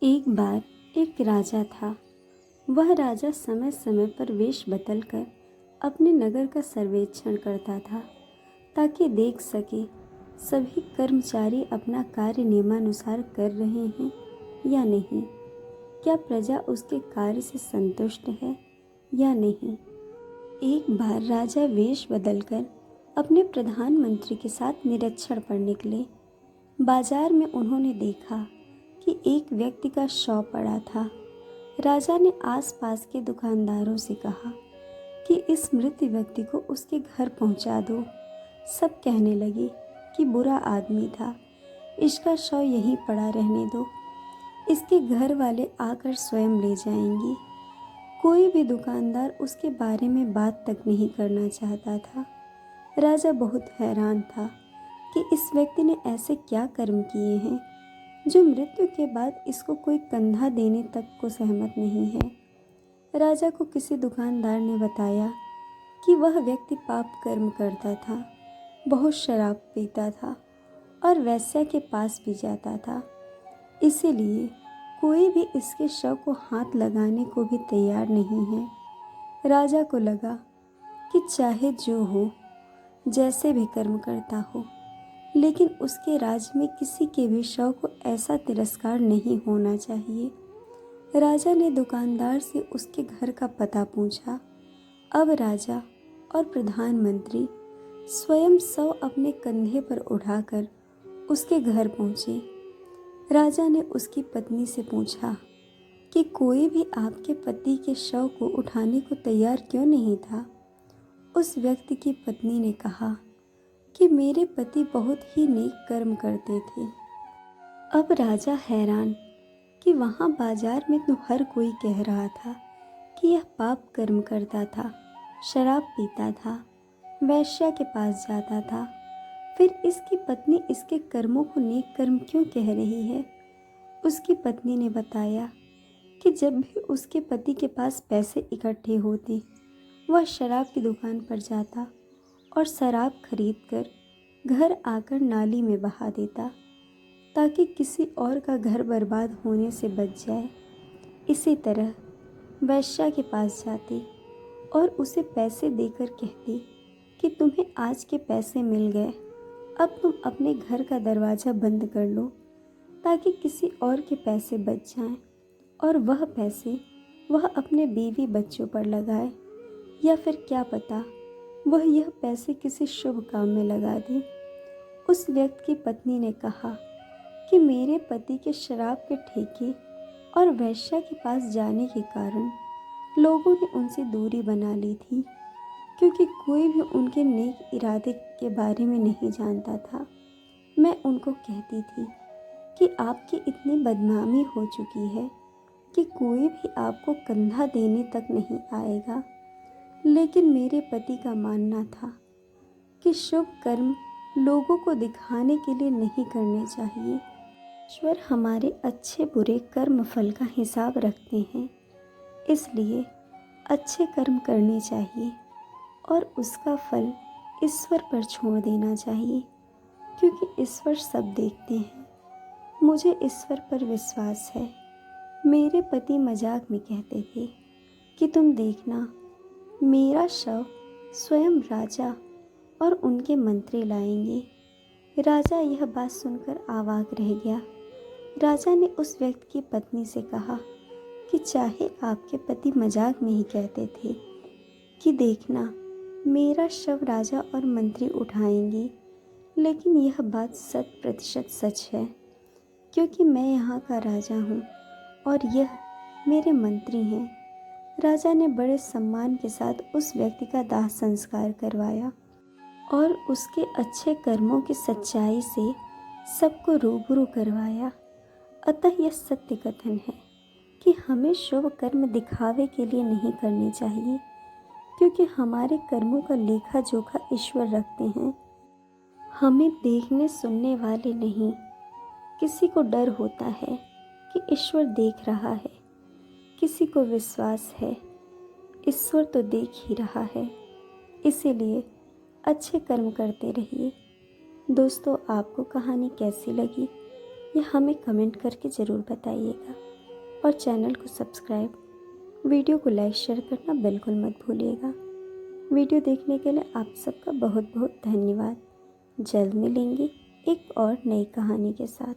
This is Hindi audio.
एक बार एक राजा था। वह राजा समय समय पर वेश बदलकर अपने नगर का सर्वेक्षण करता था ताकि देख सके सभी कर्मचारी अपना कार्य नियमानुसार कर रहे हैं या नहीं। क्या प्रजा उसके कार्य से संतुष्ट है या नहीं। एक बार राजा वेश बदलकर अपने प्रधानमंत्री के साथ निरीक्षण पर निकले। बाजार में उन्होंने देखा कि एक व्यक्ति का शव पड़ा था। राजा ने आसपास के दुकानदारों से कहा कि इस मृत व्यक्ति को उसके घर पहुंचा दो। सब कहने लगे कि बुरा आदमी था, इसका शव यहीं पड़ा रहने दो, इसके घर वाले आकर स्वयं ले जाएंगे। कोई भी दुकानदार उसके बारे में बात तक नहीं करना चाहता था। राजा बहुत हैरान था कि इस व्यक्ति ने ऐसे क्या कर्म किए हैं जो मृत्यु के बाद इसको कोई कंधा देने तक को सहमत नहीं है। राजा को किसी दुकानदार ने बताया कि वह व्यक्ति पाप कर्म करता था, बहुत शराब पीता था और वेश्या के पास भी जाता था। इसीलिए कोई भी इसके शव को हाथ लगाने को भी तैयार नहीं है। राजा को लगा कि चाहे जो हो, जैसे भी कर्म करता हो, लेकिन उसके राज्य में किसी के भी शव को ऐसा तिरस्कार नहीं होना चाहिए। राजा ने दुकानदार से उसके घर का पता पूछा। अब राजा और प्रधानमंत्री स्वयं शव अपने कंधे पर उठाकर उसके घर पहुँचे। राजा ने उसकी पत्नी से पूछा कि कोई भी आपके पति के शव को उठाने को तैयार क्यों नहीं था। उस व्यक्ति की पत्नी ने कहा कि मेरे पति बहुत ही नेक कर्म करते थे। अब राजा हैरान कि वहाँ बाजार में तो हर कोई कह रहा था कि यह पाप कर्म करता था, शराब पीता था, वेश्या के पास जाता था, फिर इसकी पत्नी इसके कर्मों को नेक कर्म क्यों कह रही है। उसकी पत्नी ने बताया कि जब भी उसके पति के पास पैसे इकट्ठे होते, वह शराब की दुकान पर जाता और शराब खरीदकर घर आकर नाली में बहा देता ताकि किसी और का घर बर्बाद होने से बच जाए। इसी तरह वेश्या के पास जाती और उसे पैसे देकर कहती कि तुम्हें आज के पैसे मिल गए, अब तुम अपने घर का दरवाज़ा बंद कर लो ताकि किसी और के पैसे बच जाएं और वह पैसे वह अपने बीवी बच्चों पर लगाए, या फिर क्या पता वह यह पैसे किसी शुभ काम में लगा दे। उस व्यक्ति की पत्नी ने कहा कि मेरे पति के शराब के ठेके और वेश्या के पास जाने के कारण लोगों ने उनसे दूरी बना ली थी, क्योंकि कोई भी उनके नेक इरादे के बारे में नहीं जानता था। मैं उनको कहती थी कि आपकी इतनी बदनामी हो चुकी है कि कोई भी आपको कंधा देने तक नहीं आएगा, लेकिन मेरे पति का मानना था कि शुभ कर्म लोगों को दिखाने के लिए नहीं करने चाहिए। ईश्वर हमारे अच्छे बुरे कर्म फल का हिसाब रखते हैं, इसलिए अच्छे कर्म करने चाहिए और उसका फल ईश्वर पर छोड़ देना चाहिए, क्योंकि ईश्वर सब देखते हैं। मुझे ईश्वर पर विश्वास है। मेरे पति मजाक में कहते थे कि तुम देखना, मेरा शव स्वयं राजा और उनके मंत्री लाएंगे। राजा यह बात सुनकर अवाक रह गया। राजा ने उस व्यक्ति की पत्नी से कहा कि चाहे आपके पति मजाक में ही कहते थे कि देखना, मेरा शव राजा और मंत्री उठाएंगे, लेकिन यह बात 100% सच है, क्योंकि मैं यहाँ का राजा हूँ और यह मेरे मंत्री हैं। राजा ने बड़े सम्मान के साथ उस व्यक्ति का दाह संस्कार करवाया और उसके अच्छे कर्मों की सच्चाई से सबको रूबरू करवाया। अतः यह सत्य कथन है कि हमें शुभ कर्म दिखावे के लिए नहीं करने चाहिए, क्योंकि हमारे कर्मों का लेखा जोखा ईश्वर रखते हैं। हमें देखने सुनने वाले नहीं, किसी को डर होता है कि ईश्वर देख रहा है, किसी को विश्वास है ईश्वर तो देख ही रहा है। इसीलिए अच्छे कर्म करते रहिए। दोस्तों, आपको कहानी कैसी लगी यह हमें कमेंट करके ज़रूर बताइएगा। और चैनल को सब्सक्राइब, वीडियो को लाइक शेयर करना बिल्कुल मत भूलिएगा। वीडियो देखने के लिए आप सबका बहुत बहुत धन्यवाद। जल्द मिलेंगे एक और नई कहानी के साथ।